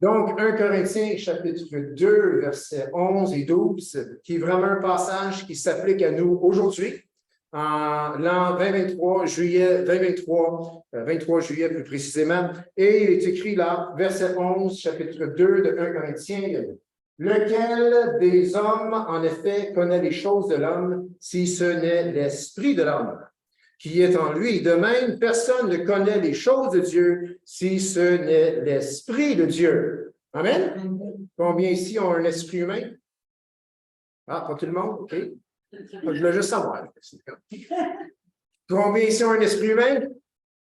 Donc, 1 Corinthiens, chapitre 2, versets 11 et 12, qui est vraiment un passage qui s'applique à nous aujourd'hui, en l'an 2023, juillet 2023, 23 juillet plus précisément. Et il est écrit là, verset 11, chapitre 2 de 1 Corinthiens, « Lequel des hommes, en effet, connaît les choses de l'homme, si ce n'est l'esprit de l'homme qui est en lui. De même, personne ne connaît les choses de Dieu si ce n'est l'Esprit de Dieu. » Amen? Combien ici ont un esprit humain? Ah, pas tout le monde? OK. Je voulais juste savoir. Combien ici ont un esprit humain?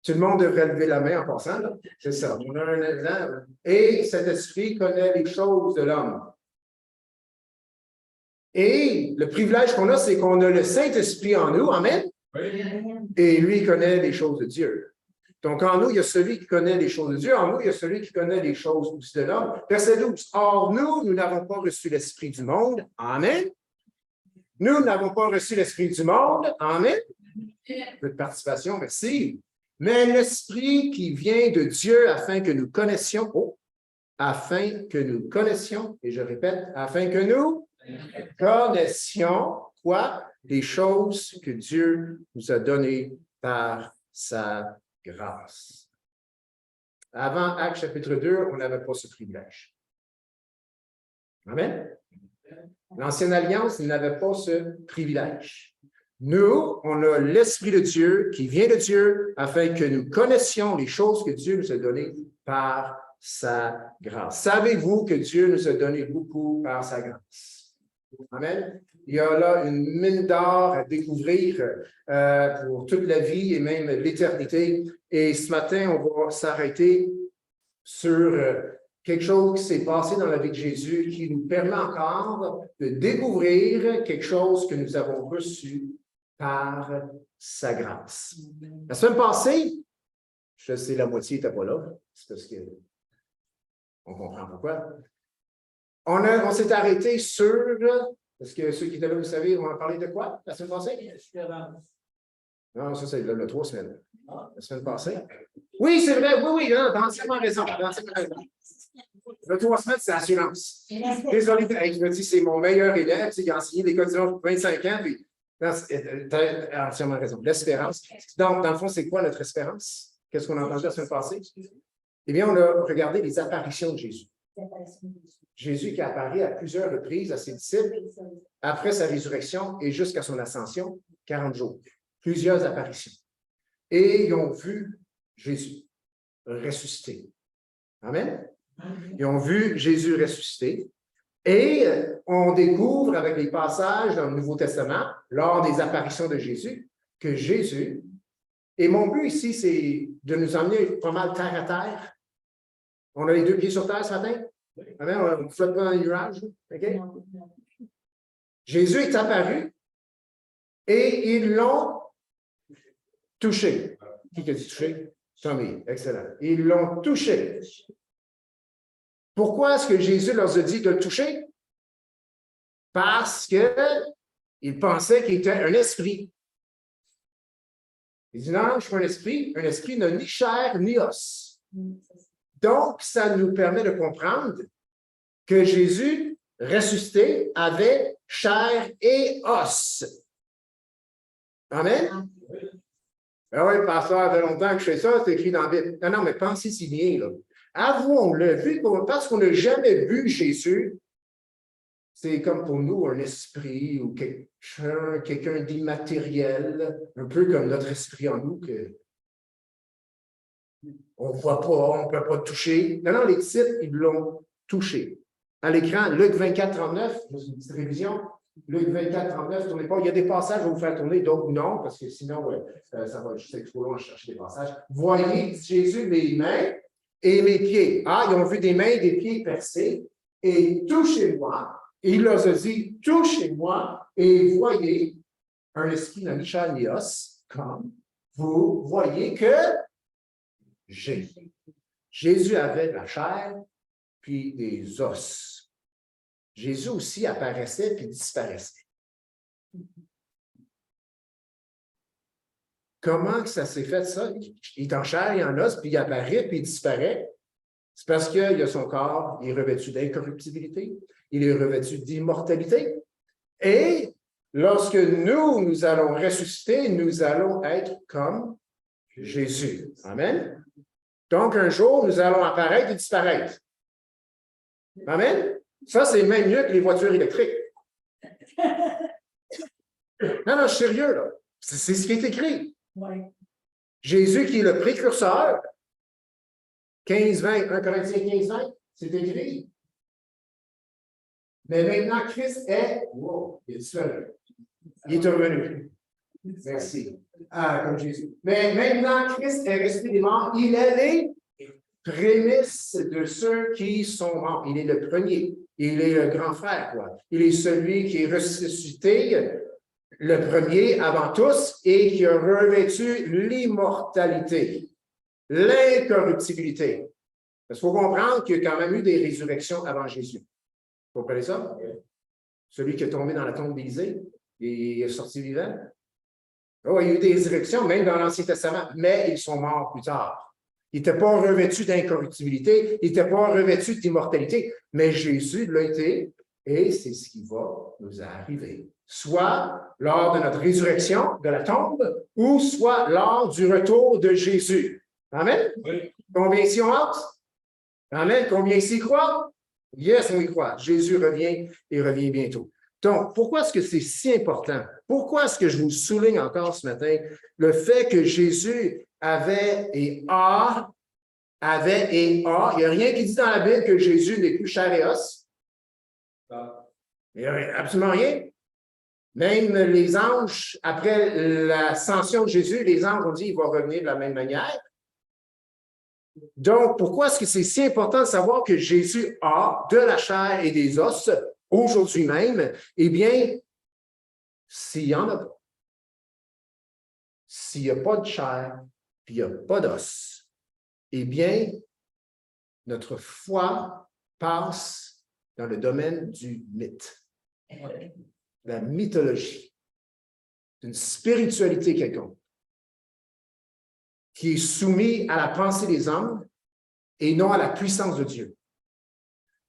Tout le monde devrait lever la main en passant. C'est ça. On a un exemple. Et cet esprit connaît les choses de l'homme. Et le privilège qu'on a, c'est qu'on a le Saint-Esprit en nous. Amen? Et lui, il connaît les choses de Dieu. Donc, en nous, il y a celui qui connaît les choses de Dieu. En nous, il y a celui qui connaît les choses aussi de l'homme. Verset 12. Or, nous n'avons pas reçu l'Esprit du monde. Amen. Nous n'avons pas reçu l'Esprit du monde. Amen. Peu de participation, merci. Mais l'Esprit qui vient de Dieu afin que nous connaissions, afin que nous connaissions, et je répète, afin que nous connaissions quoi? Les choses que Dieu nous a données par sa grâce. Avant Actes chapitre 2, on n'avait pas ce privilège. Amen? L'Ancienne Alliance n'avait pas ce privilège. Nous, on a l'Esprit de Dieu qui vient de Dieu afin que nous connaissions les choses que Dieu nous a données par sa grâce. Savez-vous que Dieu nous a donné beaucoup par sa grâce? Amen? Il y a là une mine d'or à découvrir pour toute la vie et même l'éternité. Et ce matin, on va s'arrêter sur quelque chose qui s'est passé dans la vie de Jésus qui nous permet encore de découvrir quelque chose que nous avons reçu par sa grâce. La semaine passée, je sais la moitié n'était pas là, c'est parce qu'on comprend pourquoi. On s'est arrêté sur... Est-ce que ceux qui étaient là, vous savez, on a parlé de quoi la semaine passée? Non, ça, c'est le 3 semaines. La semaine passée? Oui, c'est vrai, oui, non, t'as entièrement raison. Le 3 semaines, c'est assurance. Désolé, je me dis, c'est mon meilleur élève, il a enseigné des codes pour 25 ans, puis t'as entièrement raison. L'espérance. Donc, dans le fond, c'est quoi notre espérance? Qu'est-ce qu'on a entendu la semaine passée? Eh bien, on a regardé les apparitions de Jésus. Jésus qui a apparu à plusieurs reprises à ses disciples après sa résurrection et jusqu'à son ascension, 40 jours. Plusieurs apparitions. Et ils ont vu Jésus ressuscité. Amen? Ils ont vu Jésus ressuscité. Et on découvre avec les passages dans le Nouveau Testament, lors des apparitions de Jésus, que Jésus, et mon but ici, c'est de nous emmener pas mal terre à terre. On a les deux pieds sur terre ce matin? Amen? On ne flotte pas dans les nuages. Okay? Jésus est apparu et ils l'ont touché. Qui a dit touché? Tommy, excellent. Ils l'ont touché. Pourquoi est-ce que Jésus leur a dit de le toucher? Parce qu'ils pensaient qu'il était un esprit. Il dit non, je ne suis pas un esprit. Un esprit n'a ni chair ni os. Donc, ça nous permet de comprendre que Jésus, ressuscité, avait chair et os. Amen? Ah oui, pasteur, ça fait longtemps que je fais ça, c'est écrit dans la Bible. Non, mais pensez si bien, là. Avouons-le, vu parce qu'on n'a jamais vu Jésus, c'est comme pour nous un esprit ou quelqu'un d'immatériel, un peu comme notre esprit en nous, qu'on ne voit pas, on ne peut pas toucher. Non, les disciples, ils l'ont touché. À l'écran, Luc 24, 39, une petite révision. Luc 24, 39, tournez pas. Il y a des passages, je vais vous faire tourner, d'autres non, parce que sinon, ça va juste être trop long à chercher des passages. Voyez, dit Jésus, mes mains et mes pieds. Ah, ils ont vu des mains et des pieds percés. Et touchez-moi. Et il leur a dit, touchez-moi et voyez un esprit n'a ni chair ni os, comme vous voyez que Jésus avait la chair puis des os. Jésus aussi apparaissait puis disparaissait. Comment que ça s'est fait, ça? Il est en chair et en os, puis il apparaît, puis il disparaît. C'est parce qu'il a son corps, il est revêtu d'incorruptibilité, il est revêtu d'immortalité. Et lorsque nous allons ressusciter, nous allons être comme Jésus. Amen. Donc, un jour, nous allons apparaître et disparaître. Amen. Ça, c'est même mieux que les voitures électriques. Non, je suis sérieux, là. C'est ce qui est écrit. Oui. Jésus, qui est le précurseur, 15-20, 1 Corinthiens 15-20, c'est écrit. Mais maintenant, Christ est. Wow, il est disparu. Il est revenu. Merci. Ah, comme Jésus. Mais maintenant, Christ est ressuscité des morts. Il est les prémices de ceux qui sont morts. Il est le premier. Il est le grand frère, quoi. Il est celui qui est ressuscité, le premier avant tous, et qui a revêtu l'immortalité, l'incorruptibilité. Parce qu'il faut comprendre qu'il y a quand même eu des résurrections avant Jésus. Vous comprenez ça? Celui qui est tombé dans la tombe d'Élysée, il est sorti vivant. Oh, il y a eu des résurrections, même dans l'Ancien Testament, mais ils sont morts plus tard. Il n'était pas revêtu d'incorruptibilité, il n'était pas revêtu d'immortalité, mais Jésus l'a été, et c'est ce qui va nous arriver. Soit lors de notre résurrection de la tombe, ou soit lors du retour de Jésus. Amen? Oui. Combien ici ont hâte? Amen? Combien ici croient? Yes, on y croit. Jésus revient et revient bientôt. Donc, pourquoi est-ce que c'est si important? Pourquoi est-ce que je vous souligne encore ce matin le fait que Jésus avait et a, il n'y a rien qui dit dans la Bible que Jésus n'est plus chair et os. Il n'y a absolument rien. Même les anges, après l'ascension de Jésus, les anges ont dit qu'il va revenir de la même manière. Donc, pourquoi est-ce que c'est si important de savoir que Jésus a de la chair et des os aujourd'hui même? Eh bien, s'il n'y en a pas, s'il n'y a pas de chair, puis il n'y a pas d'os, eh bien, notre foi passe dans le domaine du mythe, la mythologie, d'une spiritualité quelconque, qui est soumise à la pensée des hommes et non à la puissance de Dieu.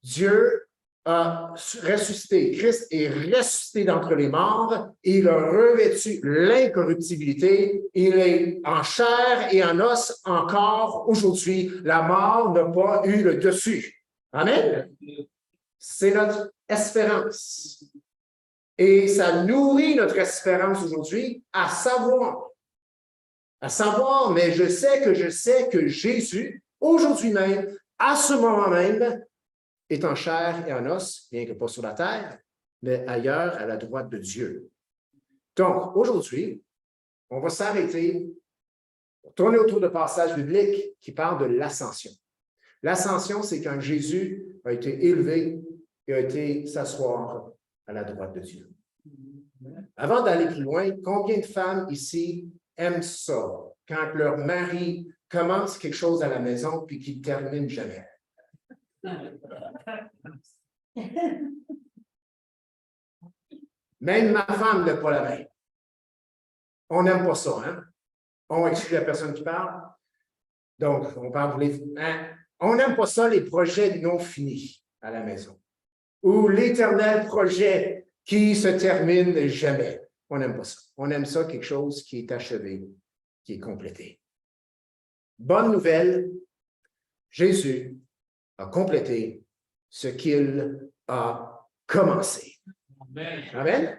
Dieu a ressuscité, Christ est ressuscité d'entre les morts, et il a revêtu l'incorruptibilité, il est en chair et en os encore aujourd'hui. La mort n'a pas eu le dessus. Amen? C'est notre espérance. Et ça nourrit notre espérance aujourd'hui à savoir, mais je sais que Jésus, aujourd'hui même, à ce moment même, est en chair et en os, bien que pas sur la terre, mais ailleurs, à la droite de Dieu. Donc, aujourd'hui, on va s'arrêter, tourner autour de passages bibliques qui parlent de l'ascension. L'ascension, c'est quand Jésus a été élevé et a été s'asseoir à la droite de Dieu. Avant d'aller plus loin, combien de femmes ici aiment ça, quand leur mari commence quelque chose à la maison puis qu'il ne termine jamais? Même ma femme n'a pas la main. On n'aime pas ça, hein? On exclut la personne qui parle. Donc, on parle pour les... Hein? On n'aime pas ça, les projets non finis à la maison. Ou l'éternel projet qui se termine jamais. On n'aime pas ça. On aime ça, quelque chose qui est achevé, qui est complété. Bonne nouvelle, Jésus a complété ce qu'il a commencé. Amen. Amen.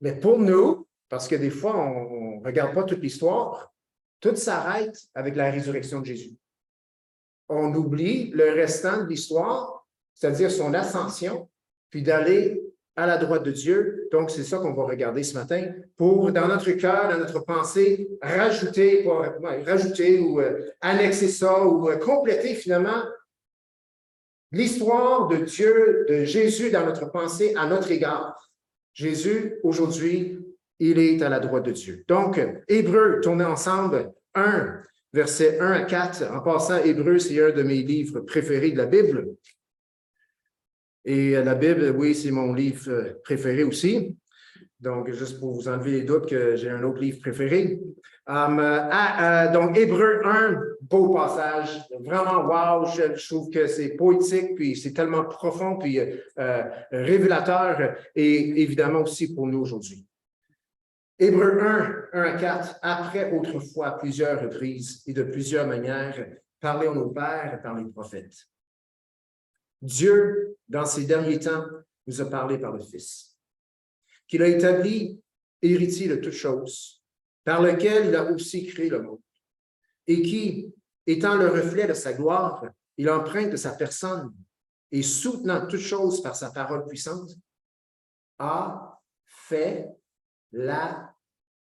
Mais pour nous, parce que des fois, on ne regarde pas toute l'histoire, tout s'arrête avec la résurrection de Jésus. On oublie le restant de l'histoire, c'est-à-dire son ascension, puis d'aller à la droite de Dieu. Donc, c'est ça qu'on va regarder ce matin pour, dans notre cœur, dans notre pensée, rajouter ou annexer ça ou compléter finalement l'histoire de Dieu, de Jésus dans notre pensée à notre égard. Jésus, aujourd'hui, il est à la droite de Dieu. Donc, Hébreux, tournez ensemble, 1, versets 1 à 4. En passant, Hébreux, c'est un de mes livres préférés de la Bible. Et la Bible, oui, c'est mon livre préféré aussi. Donc, juste pour vous enlever les doutes que j'ai un autre livre préféré. Donc, Hébreux 1, beau passage. Vraiment, wow, je trouve que c'est poétique, puis c'est tellement profond, puis révélateur, et évidemment aussi pour nous aujourd'hui. Hébreux 1 à 4, après autrefois, à plusieurs reprises et de plusieurs manières, parlé aux nos pères par les prophètes. Dieu, dans ces derniers temps, nous a parlé par le Fils, qu'il a établi héritier de toutes choses, par lequel il a aussi créé le monde, et qui, étant le reflet de sa gloire et l'empreinte de sa personne, et soutenant toutes choses par sa parole puissante, a fait la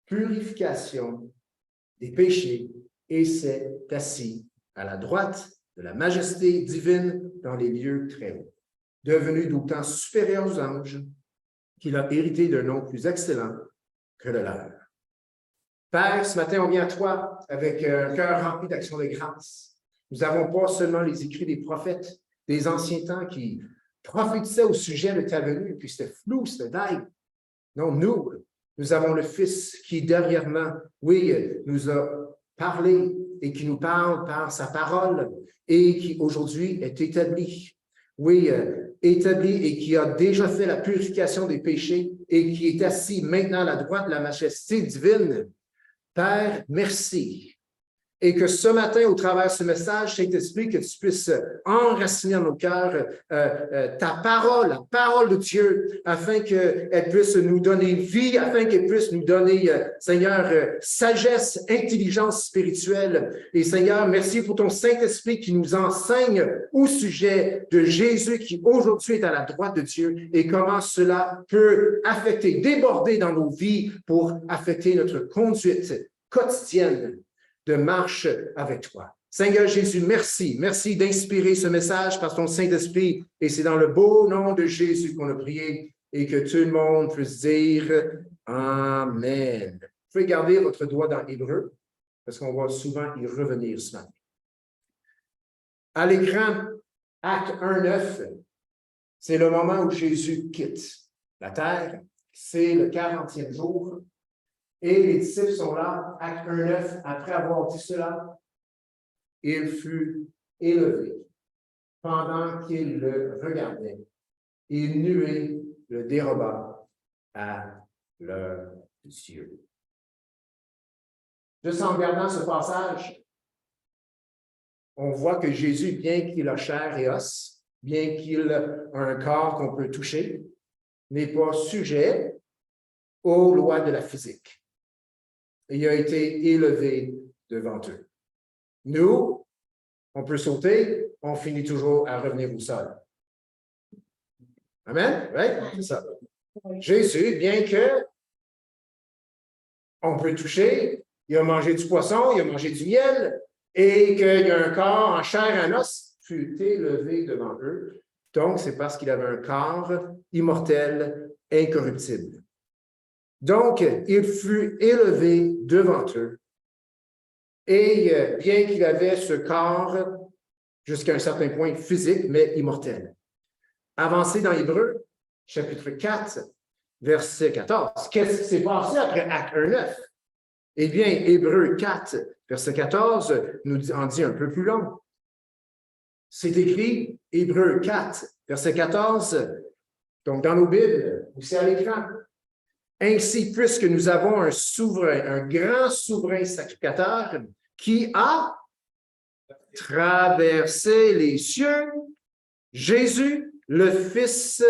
purification des péchés et s'est assis à la droite de la majesté divine dans les lieux très hauts, devenu d'autant supérieur aux anges qu'il a hérité d'un nom plus excellent que le leur. Père, ce matin, on vient à toi avec un cœur rempli d'action de grâce. Nous n'avons pas seulement les écrits des prophètes des anciens temps qui prophétisaient au sujet de ta venue, puis c'était flou, c'était vague. Non, nous avons le Fils qui, dernièrement, oui, nous a parlé et qui nous parle par sa parole et qui, aujourd'hui, est établi. Oui, établi et qui a déjà fait la purification des péchés et qui est assis maintenant à la droite de la majesté divine. Père, merci. Et que ce matin, au travers de ce message, Saint-Esprit, que tu puisses enraciner dans nos cœurs ta parole, la parole de Dieu, afin qu'elle puisse nous donner vie, afin qu'elle puisse nous donner, Seigneur, sagesse, intelligence spirituelle. Et Seigneur, merci pour ton Saint-Esprit qui nous enseigne au sujet de Jésus qui aujourd'hui est à la droite de Dieu et comment cela peut affecter, déborder dans nos vies pour affecter notre conduite quotidienne de marche avec toi. Seigneur Jésus, merci. Merci d'inspirer ce message par ton Saint-Esprit. Et c'est dans le beau nom de Jésus qu'on a prié et que tout le monde puisse dire Amen. Vous pouvez garder votre doigt dans Hébreu parce qu'on va souvent y revenir ce matin. À l'écran, acte 1:9, c'est le moment où Jésus quitte la terre. C'est le 40e jour. Et les disciples sont là, acte 1:9, après avoir dit cela, il fut élevé pendant qu'il le regardait. Et une nuée le déroba à leurs yeux. Juste en regardant ce passage, on voit que Jésus, bien qu'il a chair et os, bien qu'il a un corps qu'on peut toucher, n'est pas sujet aux lois de la physique. Il a été élevé devant eux. Nous, on peut sauter, on finit toujours à revenir au sol. Amen? Oui, c'est ça. Jésus, bien que on peut toucher, il a mangé du poisson, il a mangé du miel, et qu'il y a un corps en chair et en os, fut élevé devant eux. Donc, c'est parce qu'il avait un corps immortel, incorruptible. Donc, il fut élevé devant eux. Et bien qu'il avait ce corps jusqu'à un certain point physique, mais immortel. Avancez dans Hébreux, chapitre 4, verset 14. Qu'est-ce qui s'est passé après Acte 1:9? Eh bien, Hébreux 4, verset 14, nous en dit un peu plus long. C'est écrit, Hébreux 4, verset 14, donc dans nos Bibles, ou c'est à l'écran. Ainsi, puisque nous avons un souverain, un grand souverain sacrificateur qui a traversé les cieux, Jésus, le Fils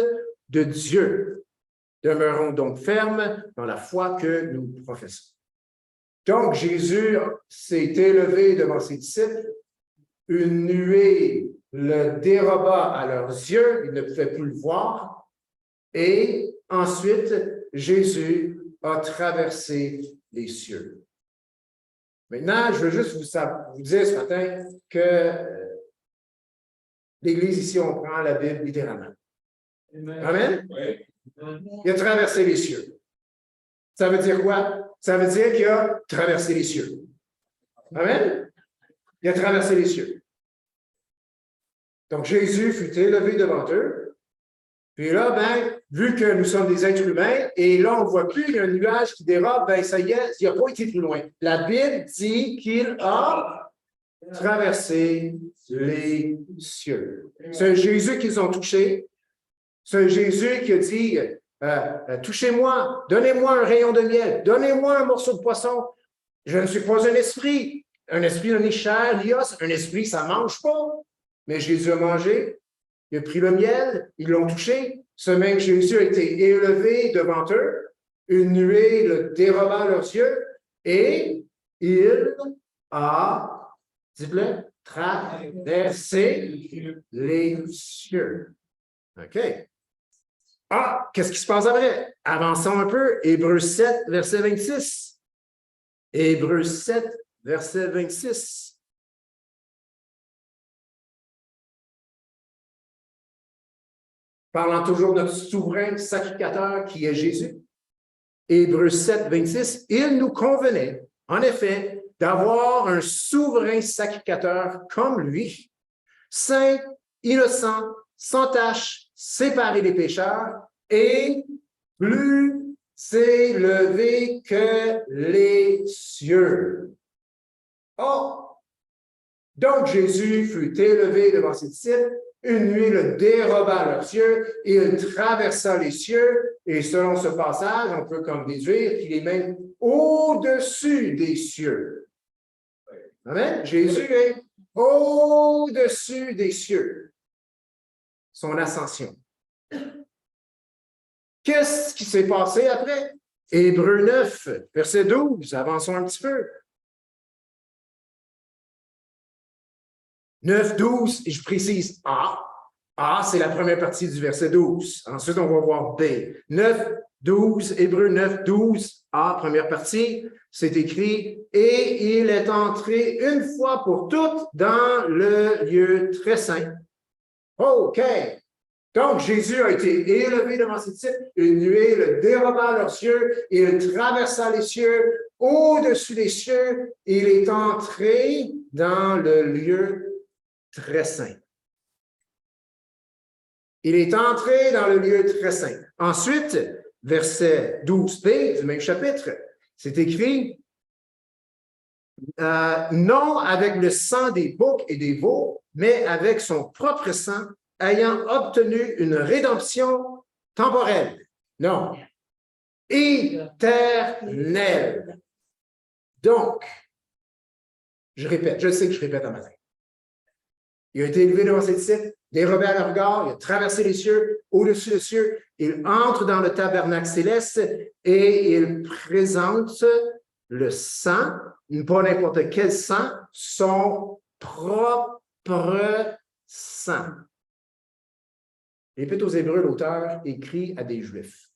de Dieu. Demeurons donc fermes dans la foi que nous professons. Donc, Jésus s'est élevé devant ses disciples, une nuée le déroba à leurs yeux, ils ne pouvaient plus le voir, et ensuite, Jésus a traversé les cieux. Maintenant, je veux juste vous dire ce matin que l'Église ici, on prend la Bible littéralement. Amen? Il a traversé les cieux. Ça veut dire quoi? Ça veut dire qu'il a traversé les cieux. Amen? Il a traversé les cieux. Donc, Jésus fut élevé devant eux, Puis là, ben, vu que nous sommes des êtres humains, et là, on ne voit plus, il y a un nuage qui dérobe, ben ça y est, il n'a pas été plus loin. La Bible dit qu'il a traversé les cieux. C'est Jésus qu'ils ont touché. C'est Jésus qui a dit, touchez-moi, donnez-moi un rayon de miel, donnez-moi un morceau de poisson. Je ne suis pas un esprit. Un esprit n'a ni chair, ni os. Un esprit, ça ne mange pas. Mais Jésus a mangé. Il a pris le miel, ils l'ont touché. Ce même Jésus a été élevé devant eux. Une nuée le déroba leurs yeux et il a, dites-le, traversé les cieux. OK. Ah, qu'est-ce qui se passe après? Avançons un peu. Hébreux 7, verset 26. Hébreux 7, verset 26. Parlant toujours de notre souverain sacrificateur qui est Jésus. Hébreux 7, 26. Il nous convenait, en effet, d'avoir un souverain sacrificateur comme lui, saint, innocent, sans tache, séparé des pécheurs et plus élevé que les cieux. Oh! Donc Jésus fut élevé devant ses disciples, une nuée le déroba à leurs cieux, et il traversa les cieux, et selon ce passage, on peut comme déduire qu'il est même au-dessus des cieux. Amen? Jésus est au-dessus des cieux. Son ascension. Qu'est-ce qui s'est passé après? Hébreux 9, verset 12, avançons un petit peu. 9, 12, et je précise A. A, c'est la première partie du verset 12. Ensuite, on va voir B. 9, 12, Hébreux 9, 12, A, première partie, c'est écrit « Et il est entré une fois pour toutes dans le lieu très saint. » OK. Donc, Jésus a été élevé devant ses disciples, une nuée le déroba à leurs cieux, il traversa les cieux, au-dessus des cieux, et il est entré dans le lieu très saint. Il est entré dans le lieu très saint. Ensuite, verset 12b du même chapitre, c'est écrit non avec le sang des boucs et des veaux, mais avec son propre sang, ayant obtenu une rédemption temporelle. Non, éternelle. Donc, je répète, je sais que je répète un matin. Il a été élevé devant ses disciples, dérobé à leur regard, il a traversé les cieux, au-dessus des cieux, il entre dans le tabernacle céleste et il présente le sang, pas n'importe quel sang, son propre sang. L'Épître aux Hébreux, l'auteur écrit à des Juifs.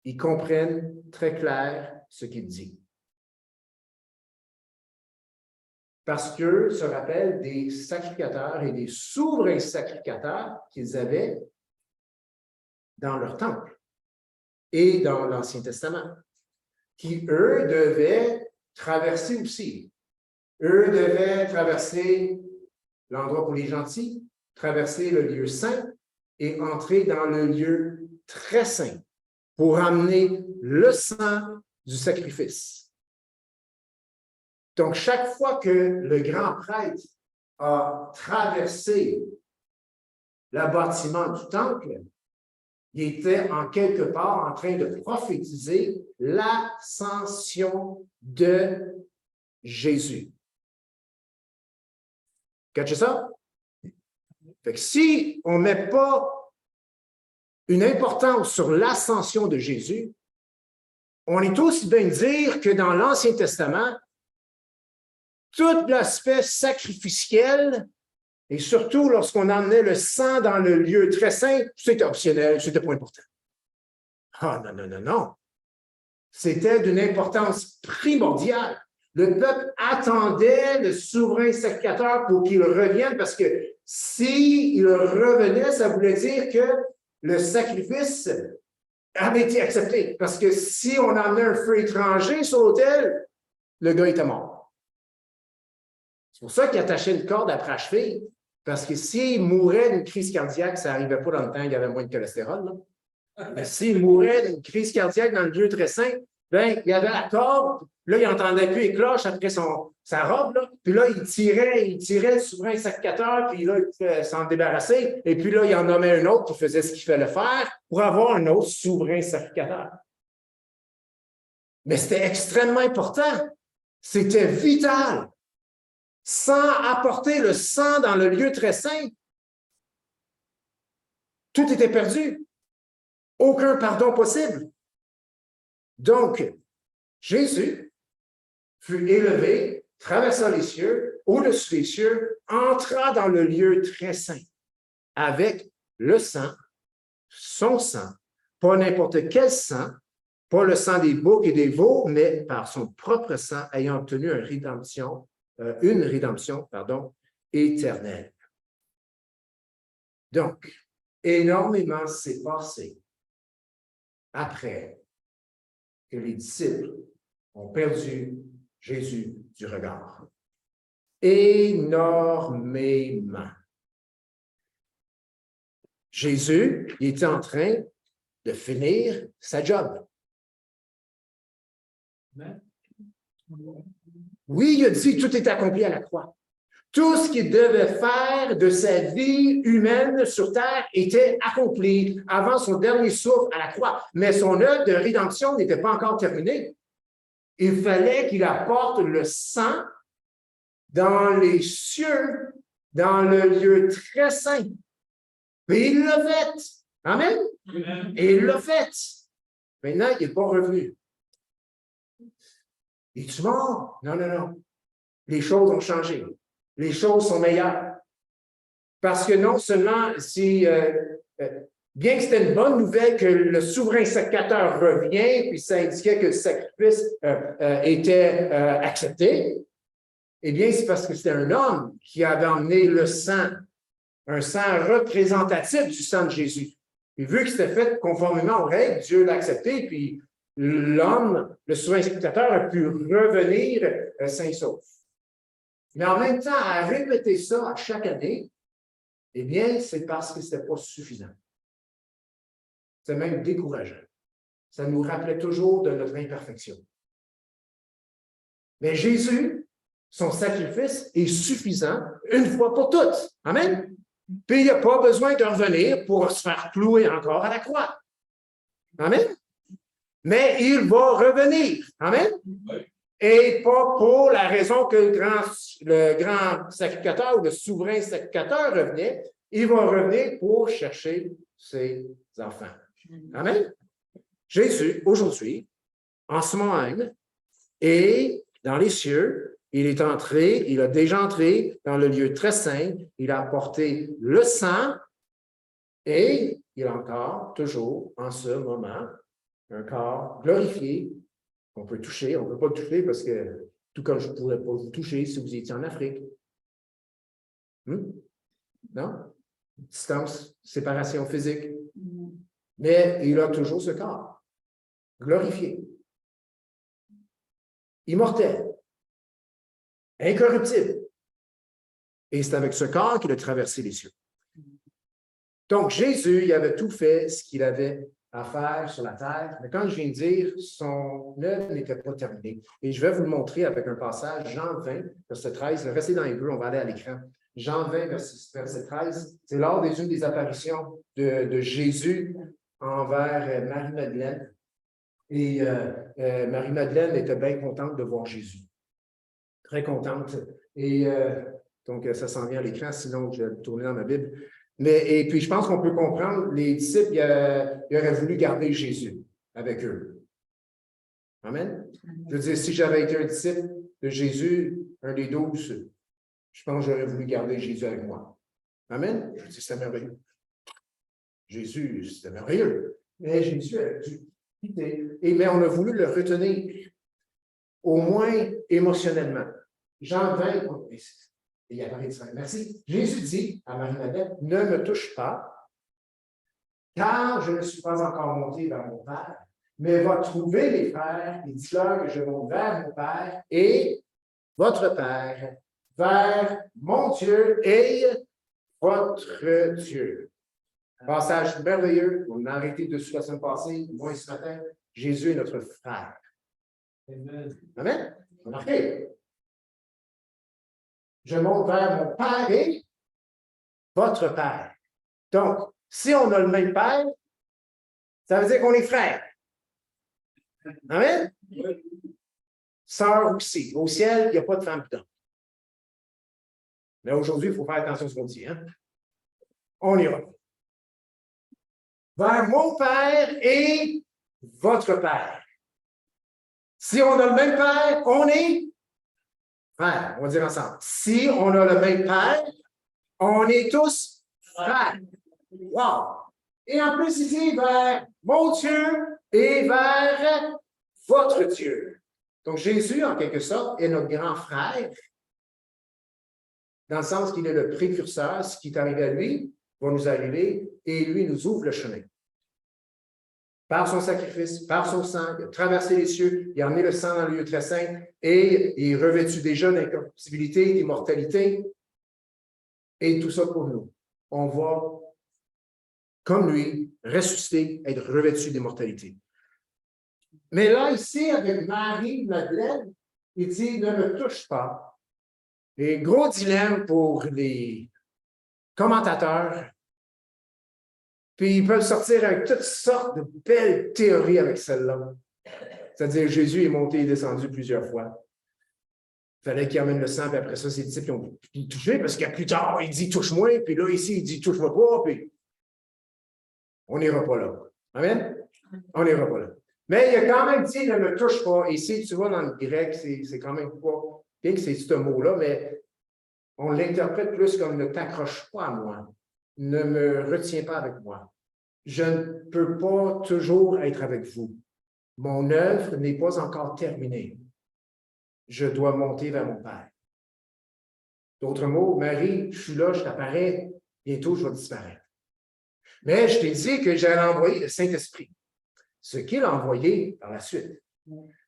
Ils comprennent très clair ce qu'il dit. Parce qu'eux se rappellent des sacrificateurs et des souverains sacrificateurs qu'ils avaient dans leur temple et dans l'Ancien Testament, qui, eux, devaient traverser aussi. Eux devaient traverser l'endroit pour les gentils, traverser le lieu saint et entrer dans le lieu très saint pour amener le sang du sacrifice. Donc, chaque fois que le grand prêtre a traversé le bâtiment du temple, il était en quelque part en train de prophétiser l'ascension de Jésus. Catchez ça? Fait que si on ne met pas une importance sur l'ascension de Jésus, on est aussi bien dire que dans l'Ancien Testament, tout l'aspect sacrificiel, et surtout lorsqu'on emmenait le sang dans le lieu très saint, c'était optionnel, c'était pas important. Ah non, non, non, non. C'était d'une importance primordiale. Le peuple attendait le souverain sacrificateur pour qu'il revienne, parce que s'il revenait, ça voulait dire que le sacrifice avait été accepté. Parce que si on emmenait un feu étranger sur l'autel, le gars était mort. C'est pour ça qu'il attachait une corde après la cheville Parce que s'il mourait d'une crise cardiaque, ça n'arrivait pas dans le temps, il y avait moins de cholestérol. Là. Mais s'il mourait d'une crise cardiaque dans le lieu très saint, ben, il y avait la corde, là, il n'entendait plus les cloches après sa robe, là. Puis là, il tirait le souverain sacrificateur, puis là, il pouvait s'en débarrasser. Et puis là, il en nommait un autre qui faisait ce qu'il fallait faire pour avoir un autre souverain sacrificateur. Mais c'était extrêmement important. C'était vital. Sans apporter le sang dans le lieu très saint, tout était perdu. Aucun pardon possible. Donc, Jésus fut élevé, traversa les cieux, au-dessus des cieux, entra dans le lieu très saint avec le sang, son sang, pas n'importe quel sang, pas le sang des boucs et des veaux, mais par son propre sang, ayant obtenu une rédemption, éternelle. Donc, énormément s'est passé après que les disciples ont perdu Jésus du regard. Énormément. Jésus, il était en train de finir sa job. Oui, il a dit tout est accompli à la croix. Tout ce qu'il devait faire de sa vie humaine sur terre était accompli avant son dernier souffle à la croix. Mais son œuvre de rédemption n'était pas encore terminée. Il fallait qu'il apporte le sang dans les cieux, dans le lieu très saint. Mais il l'a fait. Amen? Et il l'a fait. Maintenant, il n'est pas revenu. Es-tu mort? Non, non, non. Les choses ont changé. Les choses sont meilleures. Parce que non seulement, bien que c'était une bonne nouvelle que le souverain sacrificateur revient, puis ça indiquait que le sacrifice était accepté, eh bien, c'est parce que c'était un homme qui avait emmené le sang, un sang représentatif du sang de Jésus. Et vu que c'était fait conformément aux règles, Dieu l'a accepté, puis l'homme, le souverain sacrificateur, a pu revenir sain et sauf. Mais en même temps, à répéter ça à chaque année, eh bien, c'est parce que ce n'était pas suffisant. C'est même décourageant. Ça nous rappelait toujours de notre imperfection. Mais Jésus, son sacrifice est suffisant une fois pour toutes. Amen? Puis il n'y a pas besoin de revenir pour se faire clouer encore à la croix. Amen? Mais il va revenir. Amen? Oui. Et pas pour la raison que le grand sacrificateur ou le souverain sacrificateur revenait. Il va revenir pour chercher ses enfants. Amen? Jésus, aujourd'hui, en ce moment même, est dans les cieux. Il a déjà entré dans le lieu très saint. Il a apporté le sang et il a encore, toujours, en ce moment, un corps glorifié qu'on peut toucher. On ne peut pas le toucher parce que, tout comme je ne pourrais pas vous toucher si vous étiez en Afrique. Non? Distance, séparation physique. Mais il a toujours ce corps glorifié, immortel, incorruptible. Et c'est avec ce corps qu'il a traversé les cieux. Donc, Jésus, il avait tout fait ce qu'il avait à faire sur la terre. Mais quand je viens de dire, son œuvre n'était pas terminée. Et je vais vous le montrer avec un passage, Jean 20, verset 13. Restez dans les Hébreux, on va aller à l'écran. Jean 20, verset 13. C'est lors d'une des apparitions de Jésus envers Marie-Madeleine. Et Marie-Madeleine était bien contente de voir Jésus. Très contente. Et donc, ça s'en vient à l'écran, sinon je vais le tourner dans ma Bible. Et puis, je pense qu'on peut comprendre, les disciples, ils auraient voulu garder Jésus avec eux. Amen? Je veux dire, si j'avais été un disciple de Jésus, un des 12, je pense que j'aurais voulu garder Jésus avec moi. Amen? Je dis, c'est merveilleux. Jésus, c'était merveilleux. Mais Jésus a dû quitter. Mais on a voulu le retenir, au moins émotionnellement. Jean 20, il apparaît de merci. Jésus dit à Marie-Madeleine, ne me touche pas, car je ne suis pas encore monté vers mon Père, mais va trouver les frères et dis-leur que je monte vers mon Père et votre Père, vers mon Dieu et votre Dieu. Passage merveilleux. On a arrêté dessus la semaine passée, moi ce matin. Jésus est notre frère. Amen. Remarquez. Je monte vers mon Père et votre Père. Donc, si on a le même Père, ça veut dire qu'on est frères. Amen? Sœur aussi. Au ciel, il n'y a pas de femme dedans. Mais aujourd'hui, il faut faire attention à ce qu'on dit. Hein? On ira. Vers mon Père et votre Père. Si on a le même Père, on est frères. On va dire ensemble. Si on a le même Père, on est tous frères. Wow! Et en plus, il dit vers mon Dieu et vers votre Dieu. Donc, Jésus, en quelque sorte, est notre grand frère, dans le sens qu'il est le précurseur. Ce qui est arrivé à lui va nous arriver et lui nous ouvre le chemin. Par son sacrifice, par son sang, il a traversé les cieux, il a emmené le sang dans le lieu très saint et il est revêtu déjà d'incorruptibilité, d'immortalité. Et tout ça pour nous. On va, comme lui, ressusciter, être revêtu d'immortalité. Mais là, ici, avec Marie-Madeleine, il dit, ne me touche pas. Et gros dilemme pour les commentateurs. Puis ils peuvent sortir avec toutes sortes de belles théories avec celle-là. C'est-à-dire, Jésus est monté et descendu plusieurs fois. Il fallait qu'il amène le sang, puis après ça, ces disciples ont touché, parce qu'il y a plus tard, il dit touche-moi, puis là, ici, il dit touche-moi pas, puis on n'ira pas là. Amen? On n'ira pas là. Mais il a quand même dit ne me touche pas. Et si tu vois dans le grec, c'est quand même pas bien que c'est ce mot-là, mais on l'interprète plus comme ne t'accroche pas à moi. Ne me retiens pas avec moi. Je ne peux pas toujours être avec vous. Mon œuvre n'est pas encore terminée. Je dois monter vers mon Père. D'autres mots, Marie, je suis là, je t'apparais, bientôt je vais disparaître. Mais je t'ai dit que j'allais envoyer le Saint-Esprit, ce qu'il a envoyé par la suite.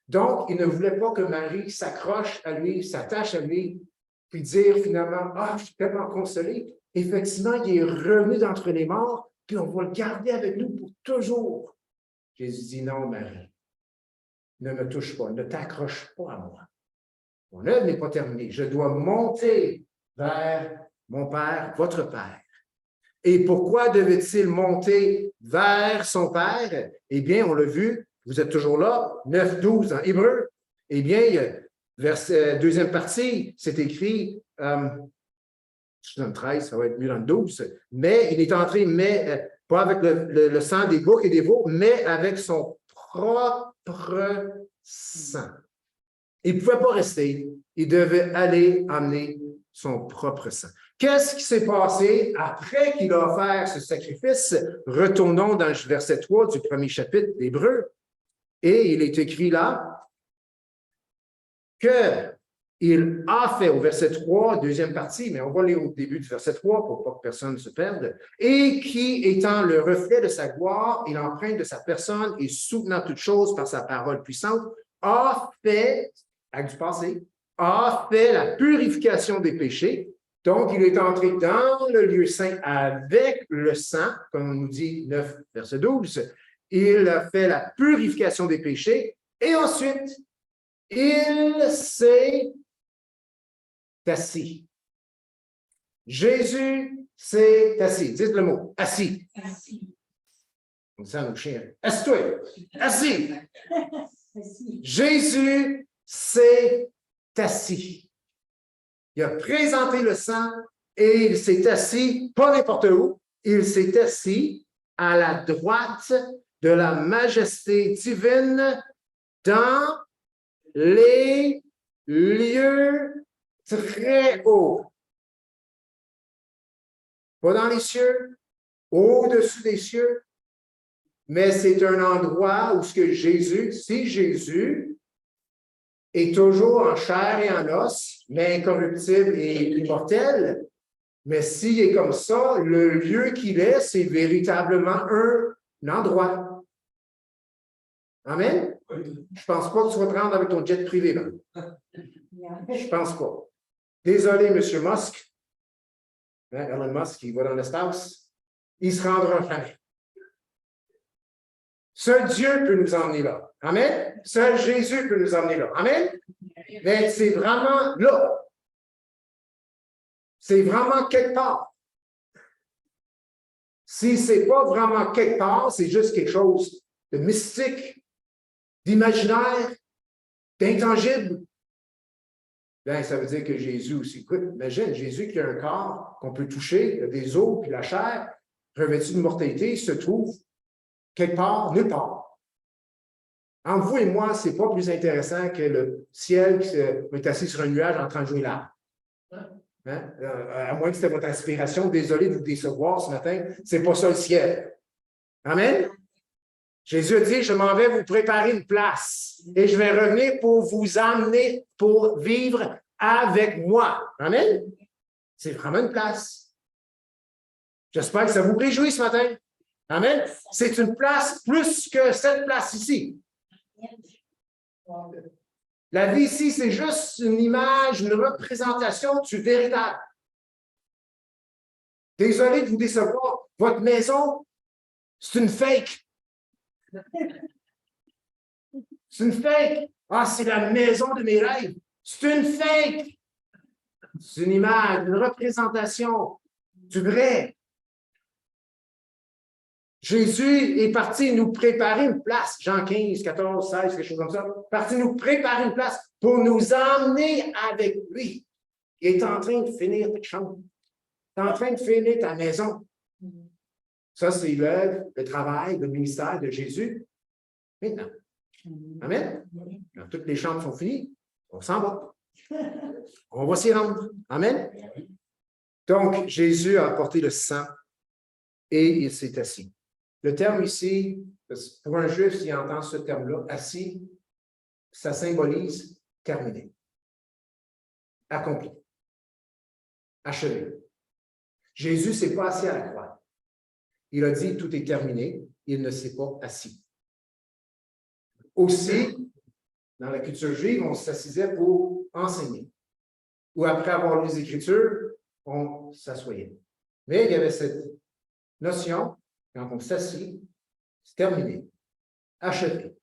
Donc, il ne voulait pas que Marie s'accroche à lui, s'attache à lui, puis dire finalement, « Ah, je suis tellement consolé. » Effectivement, il est revenu d'entre les morts, puis on va le garder avec nous pour toujours. Jésus dit, « Non, Marie, ne me touche pas, ne t'accroche pas à moi. Mon œuvre n'est pas terminée. Je dois monter vers mon Père, votre Père. » Et pourquoi devait-il monter vers son Père? Eh bien, on l'a vu, vous êtes toujours là, 9-12 en hébreu. Eh bien, deuxième partie, c'est écrit, je suis dans le 13, ça va être mieux dans le 12, mais il est entré, mais pas avec le sang des boucs et des veaux, mais avec son propre sang. Il ne pouvait pas rester, il devait aller amener son propre sang. Qu'est-ce qui s'est passé après qu'il a offert ce sacrifice? Retournons dans le verset 3 du premier chapitre d'Hébreux. Et il est écrit là qu'il a fait au verset 3, deuxième partie, mais on va aller au début du verset 3 pour pas que personne ne se perde, et qui, étant le reflet de sa gloire et l'empreinte de sa personne et soutenant toutes choses par sa parole puissante, a fait, avec du passé, a fait la purification des péchés. Donc, il est entré dans le lieu saint avec le sang, comme on nous dit 9, verset 12. Il a fait la purification des péchés et ensuite, il s'est assis. Jésus s'est assis. Dites le mot, assis. Assis. On dit ça à nos chiens. Assis-toi. Assis. Jésus s'est assis. Il a présenté le sang et il s'est assis, pas n'importe où, il s'est assis à la droite de la majesté divine dans les lieux très hauts. Pas dans les cieux, au-dessus des cieux, mais c'est un endroit où ce que Jésus, si Jésus est toujours en chair et en os, mais incorruptible et immortel, mais s'il est comme ça, le lieu qu'il est, c'est véritablement un endroit. Amen? Je ne pense pas que tu vas te rendre avec ton jet privé, là. Je ne pense pas. Désolé, M. Musk. Elon Musk, qui va dans l'espace, il ne se rendra jamais. Seul Dieu peut nous emmener là. Amen. Seul Jésus peut nous emmener là. Amen. Mais c'est vraiment là. C'est vraiment quelque part. Si ce n'est pas vraiment quelque part, c'est juste quelque chose de mystique, d'imaginaire, d'intangible, bien, ça veut dire que Jésus aussi. Écoute, imagine, Jésus qui a un corps qu'on peut toucher, des os, puis la chair, revêtu de mortalité, se trouve quelque part, nulle part. Entre vous et moi, ce n'est pas plus intéressant que le ciel qui est assis sur un nuage en train de jouer là. Hein? À moins que c'était votre inspiration, désolé de vous décevoir ce matin, ce n'est pas ça le ciel. Amen? Jésus a dit, je m'en vais vous préparer une place et je vais revenir pour vous emmener pour vivre avec moi. Amen? C'est vraiment une place. J'espère que ça vous réjouit ce matin. Amen? C'est une place plus que cette place ici. La vie ici, c'est juste une image, une représentation du véritable. Désolé de vous décevoir, votre maison, c'est une fake. C'est une fake. Ah, c'est la maison de mes rêves. C'est une fake. C'est une image, une représentation du vrai. Jésus est parti nous préparer une place. Jean 15, 14, 16, quelque chose comme ça. Parti nous préparer une place pour nous emmener avec lui. Il est en train de finir ta chambre. Il est en train de finir ta maison. Ça, c'est l'œuvre, le travail, le ministère de Jésus. Maintenant. Amen. Quand toutes les chambres sont finies, on s'en va. On va s'y rendre. Amen. Donc, Jésus a apporté le sang et il s'est assis. Le terme ici, pour un juif, s'il entend ce terme-là, assis, ça symbolise terminé, accompli, achevé. Jésus ne s'est pas assis à la croix. Il a dit tout est terminé, il ne s'est pas assis. Aussi, dans la culture juive, on s'assisait pour enseigner. Ou après avoir lu les Écritures, on s'assoyait. Mais il y avait cette notion, quand on s'assit, c'est terminé, achevé,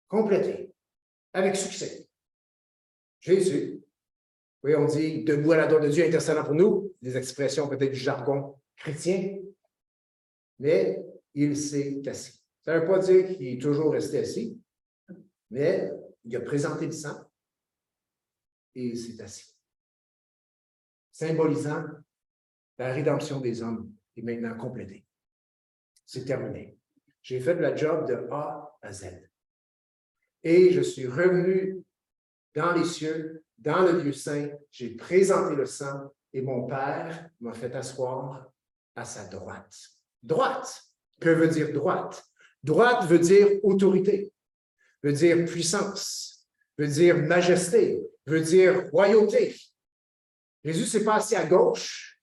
complété, avec succès. Jésus, oui, on dit debout à la droite de Dieu, intercédant pour nous, des expressions peut-être du jargon chrétien, mais il s'est assis. Ça ne veut pas dire qu'il est toujours resté assis, mais il a présenté le sang et il s'est assis. Symbolisant la rédemption des hommes est maintenant complétée. C'est terminé. J'ai fait la job de A à Z. Et je suis revenu dans les cieux, dans le lieu saint, j'ai présenté le sang et mon Père m'a fait asseoir à sa droite. Droite, que veut dire droite? Droite veut dire autorité, veut dire puissance, veut dire majesté, veut dire royauté. Jésus s'est pas assis à gauche.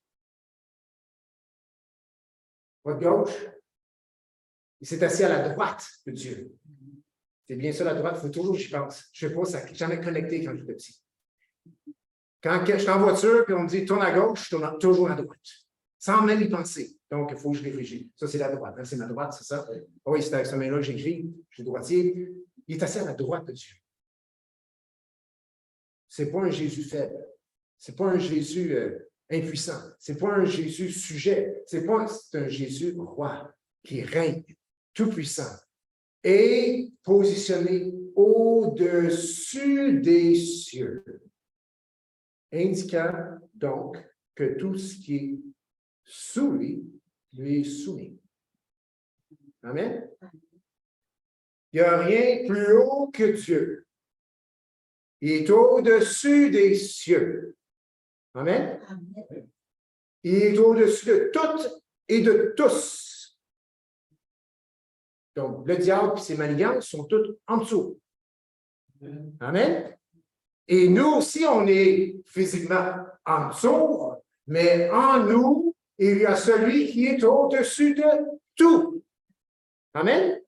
Votre gauche? Il s'est assis à la droite de Dieu. C'est bien ça, la droite, il faut toujours que j'y pense. Je ne sais pas, ça j'en ai connecté quand j'étais petit. Quand je suis en voiture et on me dit tourne à gauche, je tourne toujours à droite, sans même y penser. Donc, il faut que je réfléchisse. Ça, c'est la droite. Hein? C'est ma droite, c'est ça? Oui, c'est avec ce main-là que j'écris. Je suis droitier. Il est assis à la droite de Dieu. Ce n'est pas un Jésus faible. Ce n'est pas un Jésus impuissant. Ce n'est pas un Jésus sujet. C'est un Jésus roi qui règne, tout-puissant, et positionné au-dessus des cieux, indiquant donc que tout ce qui est sous lui est soumis. Amen? Il n'y a rien plus haut que Dieu. Il est au-dessus des cieux. Amen? Il est au-dessus de tout et de tous. Donc, le diable et ses manigances sont toutes en dessous. Amen? Et nous aussi, on est physiquement en dessous, mais en nous, il y a celui qui est au-dessus de tout. Amen?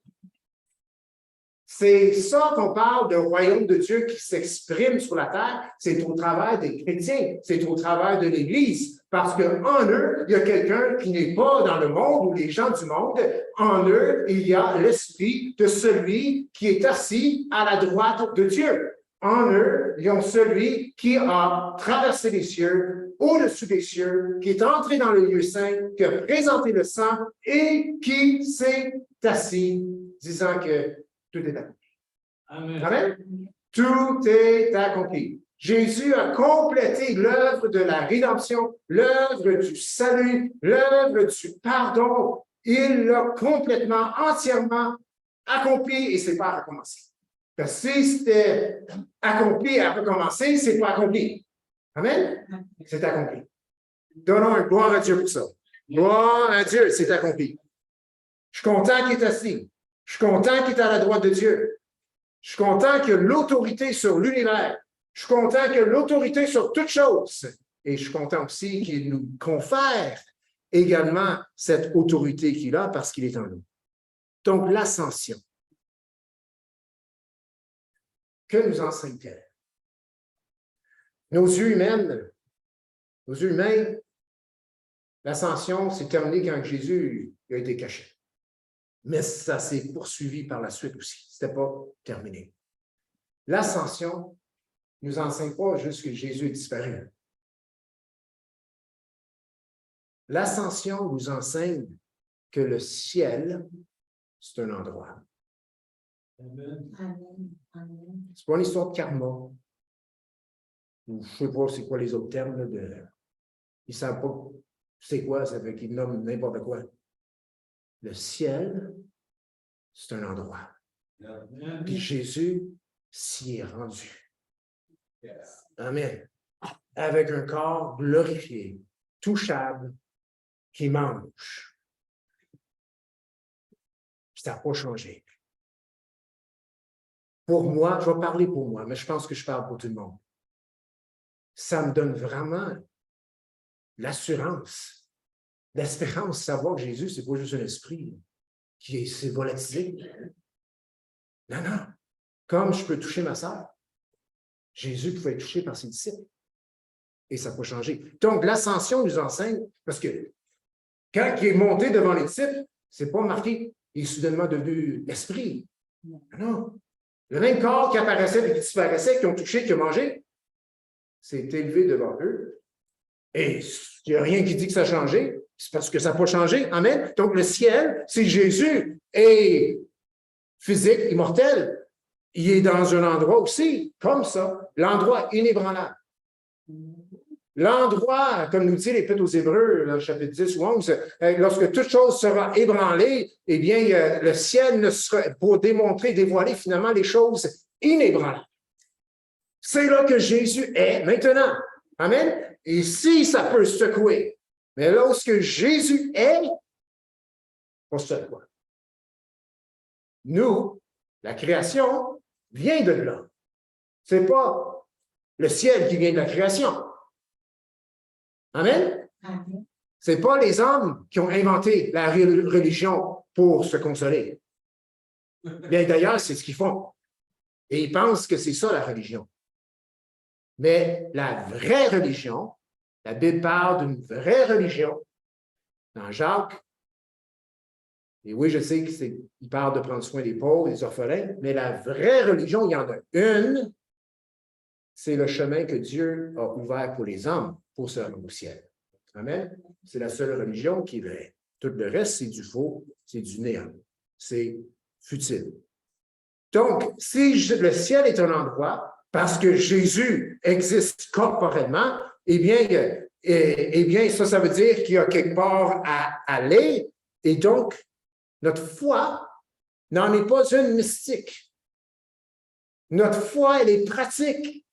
C'est ça qu'on parle de royaume de Dieu qui s'exprime sur la terre. C'est au travers des chrétiens, c'est au travers de l'Église. Parce qu'en eux, il y a quelqu'un qui n'est pas dans le monde ou les gens du monde. En eux, il y a l'esprit de celui qui est assis à la droite de Dieu. En eux, ils ont celui qui a traversé les cieux, au-dessus des cieux, qui est entré dans le lieu saint, qui a présenté le sang et qui s'est assis, disant que tout est accompli. Amen. Amen. Tout est accompli. Jésus a complété l'œuvre de la rédemption, l'œuvre du salut, l'œuvre du pardon. Il l'a complètement, entièrement accompli et c'est pas à recommencer. Parce que si c'était accompli à recommencer, c'est pas accompli. Amen? C'est accompli. Donnons une gloire à Dieu pour ça. Gloire à Dieu, c'est accompli. Je suis content qu'il est assis. Je suis content qu'il est à la droite de Dieu. Je suis content qu'il y a l'autorité sur l'univers. Je suis content qu'il y a l'autorité sur toutes choses. Et je suis content aussi qu'il nous confère également cette autorité qu'il a parce qu'il est en nous. Donc, l'ascension. Que nous enseigne-t-elle? Nos yeux humains, l'ascension s'est terminée quand Jésus a été caché. Mais ça s'est poursuivi par la suite aussi. Ce n'était pas terminé. L'ascension ne nous enseigne pas juste que Jésus est disparu. L'ascension nous enseigne que le ciel, c'est un endroit. C'est pas une histoire de karma. Je ne sais pas c'est quoi les autres termes. Là, ils ne savent pas c'est quoi, ça veut qu'ils nomment n'importe quoi. Le ciel, c'est un endroit. Puis Jésus s'y est rendu. Amen. Avec un corps glorifié, touchable, qui mange. Ça n'a pas changé. Pour moi, je vais parler pour moi, mais je pense que je parle pour tout le monde. Ça me donne vraiment l'assurance, l'espérance de savoir que Jésus, ce n'est pas juste un esprit qui s'est volatilisé. Non, non. Comme je peux toucher ma sœur, Jésus pouvait être touché par ses disciples. Et ça n'a pas changé. Donc, l'ascension nous enseigne, parce que quand il est monté devant les disciples, ce n'est pas marqué, il est soudainement devenu esprit. Non. Le même corps qui apparaissait et qui disparaissait, qui ont touché, qui ont mangé, s'est élevé devant eux. Et il n'y a rien qui dit que ça a changé. C'est parce que ça n'a pas changé. Amen. Donc, le ciel, si Jésus est physique, immortel, il est dans un endroit aussi, comme ça, l'endroit inébranlable. L'endroit, comme nous dit l'Épître aux Hébreux, dans le chapitre 10 ou 11, lorsque toute chose sera ébranlée, eh bien, le ciel ne sera, pour démontrer, dévoiler finalement les choses inébranlables. C'est là que Jésus est maintenant. Amen. Et si ça peut secouer, mais lorsque Jésus est, on se fait quoi? Nous, la création vient de là. Ce n'est pas le ciel qui vient de la création. Amen? Ce n'est pas les hommes qui ont inventé la religion pour se consoler. Bien d'ailleurs, c'est ce qu'ils font. Et ils pensent que c'est ça la religion. Mais la vraie religion, la Bible parle d'une vraie religion. Dans Jacques, et oui, je sais qu'il parle de prendre soin des pauvres, des orphelins, mais la vraie religion, il y en a une, c'est le chemin que Dieu a ouvert pour les hommes pour se rendre au ciel. Amen. C'est la seule religion qui est vraie. Tout le reste, c'est du faux, c'est du néant. C'est futile. Donc, si le ciel est un endroit, parce que Jésus existe corporellement, eh bien, ça veut dire qu'il y a quelque part à aller. Et donc, notre foi n'en est pas une mystique. Notre foi, elle est pratique.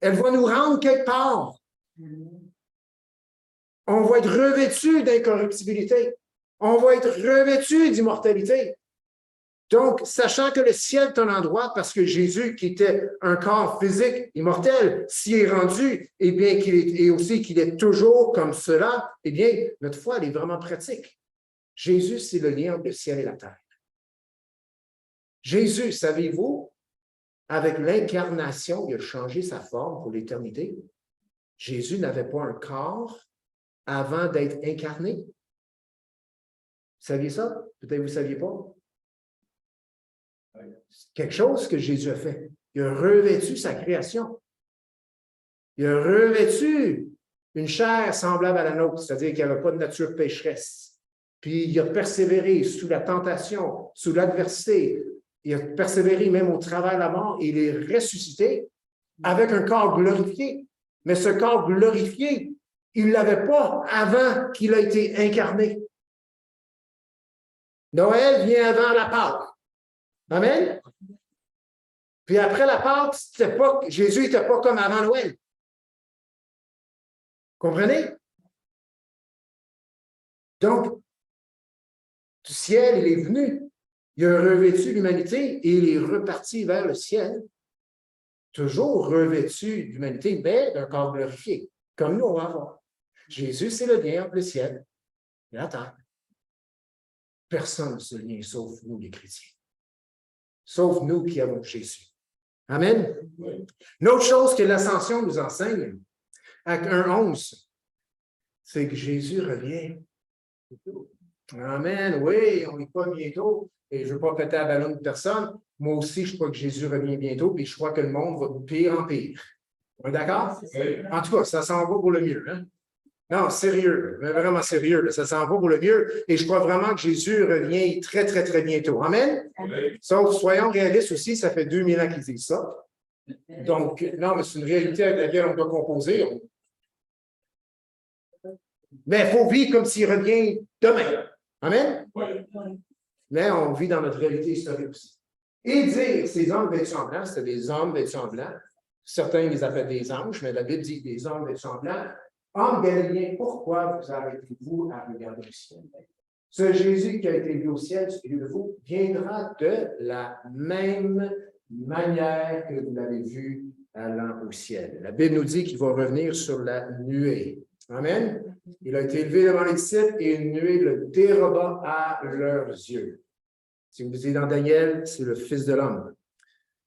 Elle va nous rendre quelque part. On va être revêtu d'incorruptibilité. On va être revêtu d'immortalité. Donc, sachant que le ciel est un endroit, parce que Jésus, qui était un corps physique immortel, s'y est rendu, eh bien, et aussi qu'il est toujours comme cela, eh bien, notre foi, elle est vraiment pratique. Jésus, c'est le lien entre le ciel et la terre. Jésus, savez-vous, avec l'incarnation, il a changé sa forme pour l'éternité. Jésus n'avait pas un corps avant d'être incarné. Vous saviez ça? Peut-être que vous ne saviez pas. C'est quelque chose que Jésus a fait. Il a revêtu sa création. Il a revêtu une chair semblable à la nôtre, c'est-à-dire qu'il n'y avait pas de nature pécheresse. Puis il a persévéré sous la tentation, sous l'adversité. Il a persévéré même au travers de la mort et il est ressuscité avec un corps glorifié. Mais ce corps glorifié, il ne l'avait pas avant qu'il ait été incarné. Noël vient avant la Pâque. Amen? Puis après la Pâque, Jésus n'était pas comme avant Noël. Comprenez? Donc, du ciel, il est venu. Il a revêtu l'humanité et il est reparti vers le ciel, toujours revêtu d'humanité, mais d'un corps glorifié, comme nous, on va avoir. Jésus, c'est le lien entre le ciel et la terre. Personne ne se lien, sauf nous, les chrétiens. Sauf nous qui avons Jésus. Amen? Oui. Une autre chose que l'Ascension nous enseigne, avec 1:11, c'est que Jésus revient. Amen, oui, on n'est pas bientôt. Et je ne veux pas péter la ballon de personne. Moi aussi, je crois que Jésus revient bientôt, puis je crois que le monde va de pire en pire. On est d'accord? Oui. En tout cas, ça s'en va pour le mieux. Hein? Non, sérieux, mais vraiment sérieux, là, ça s'en va pour le mieux. Et je crois vraiment que Jésus revient très, très, très bientôt. Amen? Oui. Sauf, soyons réalistes aussi, ça fait 2000 ans qu'ils disent ça. Donc, non, mais c'est une réalité avec laquelle on doit composer. Mais il faut vivre comme s'il revient demain. Amen? Oui. Mais on vit dans notre réalité historique aussi. Et dire, ces hommes vêtus en blanc, c'était des hommes vêtus en blanc. Certains les appellent des anges, mais la Bible dit des hommes vêtus en blanc. Hommes galiléens, pourquoi vous arrêtez-vous à regarder le ciel? Ce Jésus qui a été vu au ciel, celui de vous, viendra de la même manière que vous l'avez vu allant au ciel. La Bible nous dit qu'il va revenir sur la nuée. Amen. Il a été élevé devant les disciples et une nuée le déroba à leurs yeux. Si vous lisez dans Daniel, c'est le Fils de l'homme.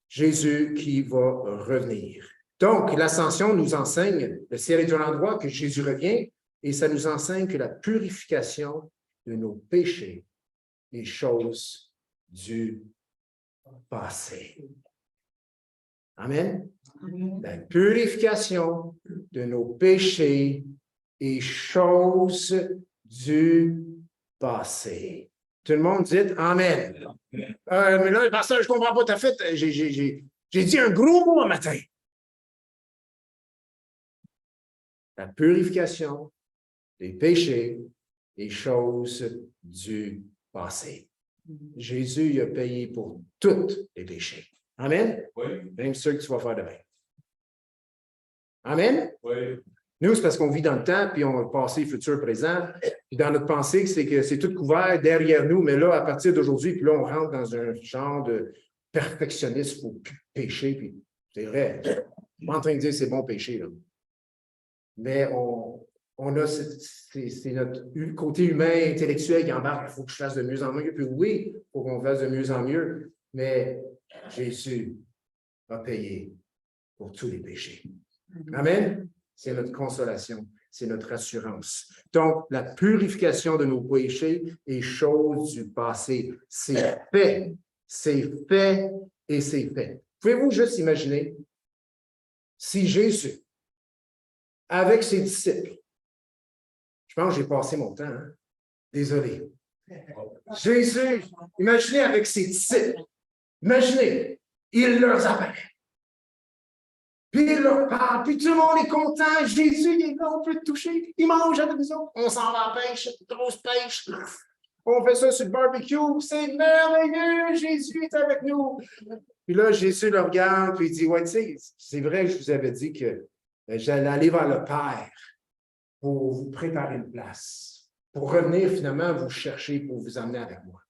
Jésus qui va revenir. Donc, l'ascension nous enseigne, le ciel est un endroit que Jésus revient, et ça nous enseigne que la purification de nos péchés est chose du passé. Amen. La purification de nos péchés est chose du passé. Tout le monde dit Amen. Mais là, pasteur, je ne comprends pas ta fait. J'ai dit un gros mot un matin. La purification des péchés est chose du passé. Jésus il a payé pour tous les péchés. Amen? Oui. Même ceux que tu vas faire demain. Amen? Oui. Nous, c'est parce qu'on vit dans le temps, puis on a passé, futur, présent. Puis dans notre pensée, c'est que c'est tout couvert derrière nous, mais là, à partir d'aujourd'hui, puis là, on rentre dans un genre de perfectionnisme pour pécher, puis c'est vrai. Je ne suis pas en train de dire que c'est bon pécher, là. Mais on a, c'est notre côté humain, intellectuel qui embarque. Il faut que je fasse de mieux en mieux. Puis oui, il faut qu'on fasse de mieux en mieux. Mais Jésus a payé pour tous les péchés. Amen. C'est notre consolation, c'est notre assurance. Donc, la purification de nos péchés est chose du passé. C'est fait et c'est fait. Pouvez-vous juste imaginer si Jésus, avec ses disciples, je pense que j'ai passé mon temps, hein? Désolé. Jésus, imaginez avec ses disciples, imaginez, il leur apparaît. Puis il leur parle, puis tout le monde est content. Jésus, il est là, on peut le toucher. Il mange à la maison. On s'en va à la pêche, grosse pêche. On fait ça sur le barbecue. C'est merveilleux, Jésus est avec nous. Puis là, Jésus le regarde, puis il dit, ouais, tu sais, c'est vrai que je vous avais dit que j'allais aller vers le Père pour vous préparer une place, pour revenir finalement vous chercher, pour vous emmener avec moi.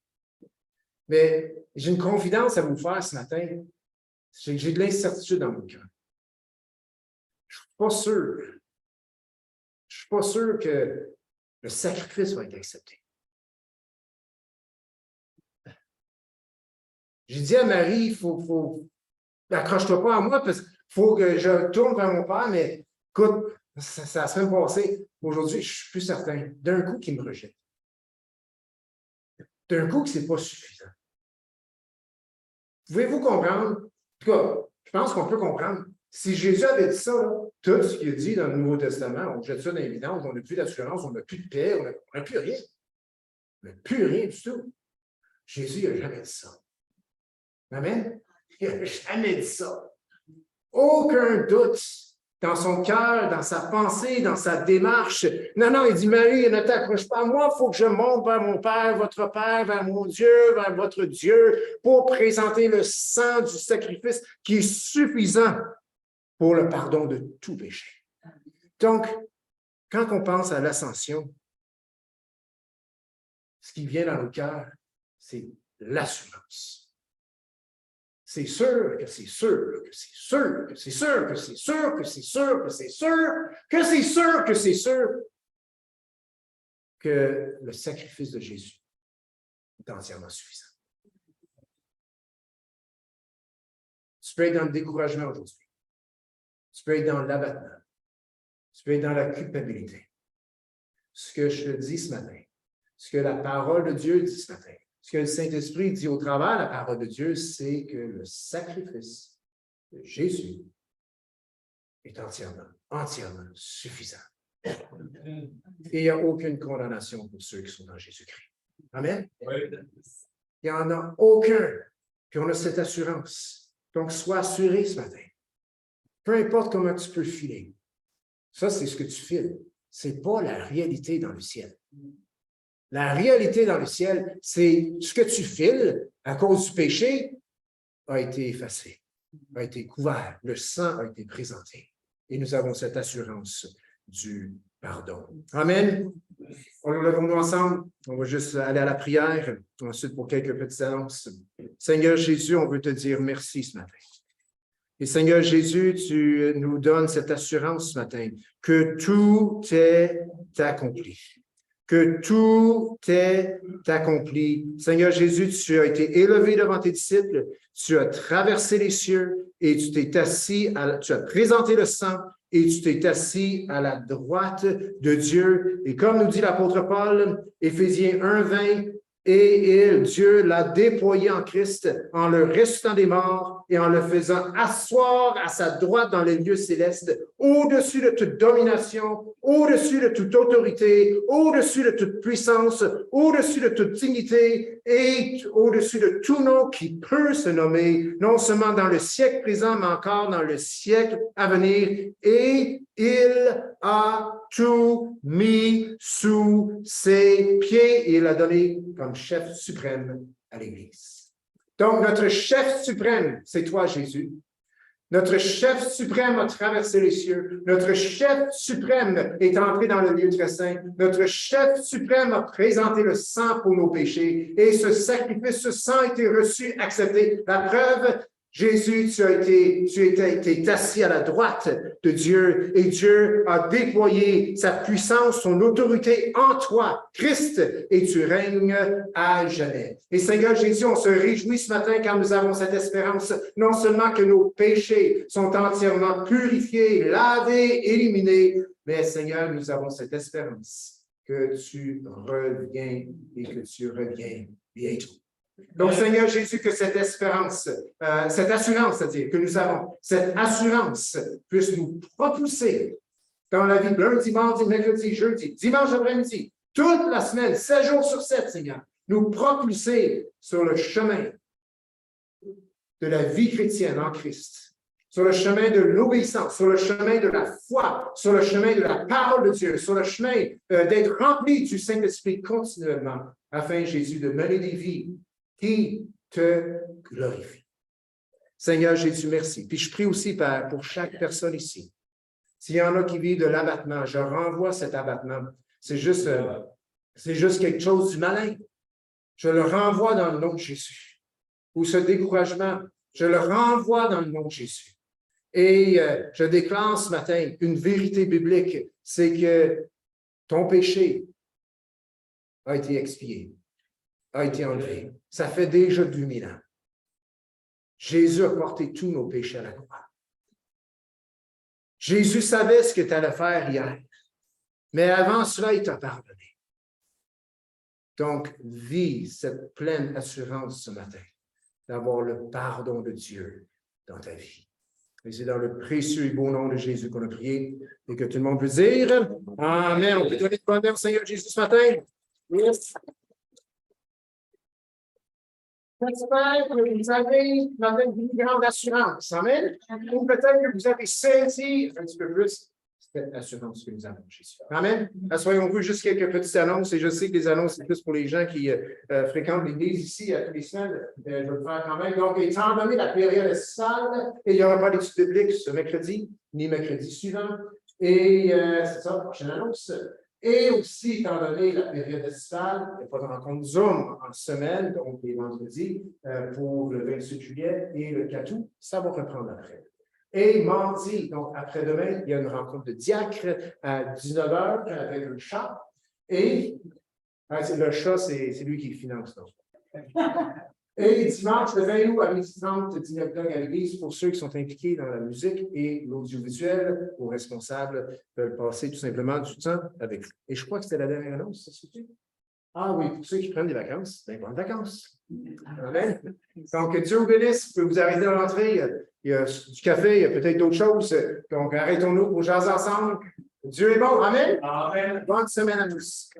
Mais j'ai une confidence à vous faire ce matin. J'ai de l'incertitude dans mon cœur. Je ne suis pas sûr que le sacrifice va être accepté. J'ai dit à Marie, il faut accroche-toi pas à moi parce qu'il faut que je tourne vers mon père, mais écoute, C'est la semaine passée. Aujourd'hui, je ne suis plus certain. D'un coup, qu'il me rejette. D'un coup, que ce n'est pas suffisant. Pouvez-vous comprendre? En tout cas, je pense qu'on peut comprendre. Si Jésus avait dit ça, là, tout ce qu'il a dit dans le Nouveau Testament, on jette ça dans l'évidence, on n'a plus d'assurance, on n'a plus de paix, on n'a plus rien. On n'a plus rien du tout. Jésus n'a jamais dit ça. Amen? Il n'a jamais dit ça. Aucun doute dans son cœur, dans sa pensée, dans sa démarche. Non, il dit, Marie, ne t'accroche pas à moi, il faut que je monte vers mon Père, votre Père, vers mon Dieu, vers votre Dieu, pour présenter le sang du sacrifice qui est suffisant pour le pardon de tout péché. Donc, quand on pense à l'ascension, ce qui vient dans le cœur, c'est l'assurance. C'est sûr que c'est sûr que c'est sûr que c'est sûr que c'est sûr que c'est sûr que c'est sûr que c'est sûr que c'est sûr que le sacrifice de Jésus est entièrement suffisant. Tu peux être dans le découragement aujourd'hui. Tu peux être dans l'abattement. Tu peux être dans la culpabilité. Ce que je te dis ce matin, ce que la parole de Dieu dit ce matin, ce que le Saint-Esprit dit au travers de la parole de Dieu, c'est que le sacrifice de Jésus est entièrement suffisant. Et il n'y a aucune condamnation pour ceux qui sont dans Jésus-Christ. Amen? Il n'y en a aucun. Puis on a cette assurance. Donc, sois assuré ce matin. Peu importe comment tu peux filer. Ça, c'est ce que tu files. Ce n'est pas la réalité dans le ciel. La réalité dans le ciel, c'est ce que tu files à cause du péché a été effacé, a été couvert. Le sang a été présenté. Et nous avons cette assurance du pardon. Amen. Levons-nous ensemble. On va juste aller à la prière. Ensuite, pour quelques petites annonces. Seigneur Jésus, on veut te dire merci ce matin. Et Seigneur Jésus, tu nous donnes cette assurance ce matin que tout est accompli. Que tout est accompli. Seigneur Jésus, tu as été élevé devant tes disciples, tu as traversé les cieux et tu t'es assis, tu as présenté le sang et tu t'es assis à la droite de Dieu. Et comme nous dit l'apôtre Paul, Éphésiens 1:20, et Dieu l'a déployé en Christ en le ressuscitant des morts et en le faisant asseoir à sa droite dans les lieux célestes, au-dessus de toute domination, au-dessus de toute autorité, au-dessus de toute puissance, au-dessus de toute dignité et au-dessus de tout nom qui peut se nommer, non seulement dans le siècle présent, mais encore dans le siècle à venir. Et il a tout mis sous ses pieds et il l'a donné comme chef suprême à l'Église. Donc, notre chef suprême, c'est toi, Jésus. Notre chef suprême a traversé les cieux. Notre chef suprême est entré dans le lieu très saint. Notre chef suprême a présenté le sang pour nos péchés. Et ce sacrifice, ce sang a été reçu, accepté. La preuve, Jésus, tu es assis à la droite de Dieu et Dieu a déployé sa puissance, son autorité en toi, Christ, et tu règnes à jamais. Et Seigneur Jésus, on se réjouit ce matin car nous avons cette espérance, non seulement que nos péchés sont entièrement purifiés, lavés, éliminés, mais Seigneur, nous avons cette espérance que tu reviens et que tu reviens bientôt. Donc, Seigneur Jésus, que cette espérance, cette assurance, c'est-à-dire que nous avons, cette assurance puisse nous propulser dans la vie lundi, mardi, mercredi, jeudi, dimanche après-midi, toute la semaine, 7 jours sur 7, Seigneur, nous propulser sur le chemin de la vie chrétienne en Christ, sur le chemin de l'obéissance, sur le chemin de la foi, sur le chemin de la parole de Dieu, sur le chemin d'être rempli du Saint-Esprit continuellement, afin, Jésus, de mener des vies qui te glorifie. Seigneur Jésus, merci. Puis je prie aussi, Père, pour chaque personne ici. S'il y en a qui vivent de l'abattement, je renvoie cet abattement. C'est juste quelque chose du malin. Je le renvoie dans le nom de Jésus. Ou ce découragement, je le renvoie dans le nom de Jésus. Et je déclare ce matin une vérité biblique, c'est que ton péché a été expié, a été enlevé. Ça fait déjà 2000 ans. Jésus a porté tous nos péchés à la croix. Jésus savait ce que tu allais faire hier, mais avant cela, il t'a pardonné. Donc, vis cette pleine assurance ce matin d'avoir le pardon de Dieu dans ta vie. Et c'est dans le précieux et beau nom de Jésus qu'on a prié et que tout le monde peut dire Amen. On peut donner le bonheur au Seigneur Jésus ce matin. Yes. J'espère que vous avez une grande assurance. Amen. Ou peut-être que vous avez saisi un petit peu plus cette assurance que nous avons, Jésus. Amen. Assoyons-vous juste quelques petites annonces. Et je sais que les annonces, c'est plus pour les gens qui fréquentent l'Église ici à tous les semaines. Je vais le faire quand même. Donc, étant donné la période estivale, et il n'y aura pas d'études bibliques ce mercredi, ni mercredi suivant. Et c'est ça, prochaine annonce. Et aussi, étant donné la période estivale, il n'y a pas de rencontre Zoom en semaine, donc les vendredis, pour le 28 juillet et le 4 août, ça va reprendre après. Et mardi, donc après-demain, il y a une rencontre de diacre à 19h avec un chat. Et le chat, c'est lui qui finance. Donc. Et dimanche, le 20 août à 12h30, dialogue à l'église pour ceux qui sont impliqués dans la musique et l'audiovisuel, aux responsables peuvent passer tout simplement du temps avec vous. Et je crois que c'était la dernière annonce, ça se fait? Ah oui, pour ceux qui prennent des vacances, bien bonnes vacances. Amen. Donc, Dieu vous bénisse, vous pouvez vous arrêter à l'entrée. Il y a du café, il y a peut-être d'autres choses. Donc, arrêtons-nous pour jaser ensemble. Dieu est bon. Amen. Amen. Bonne semaine à tous.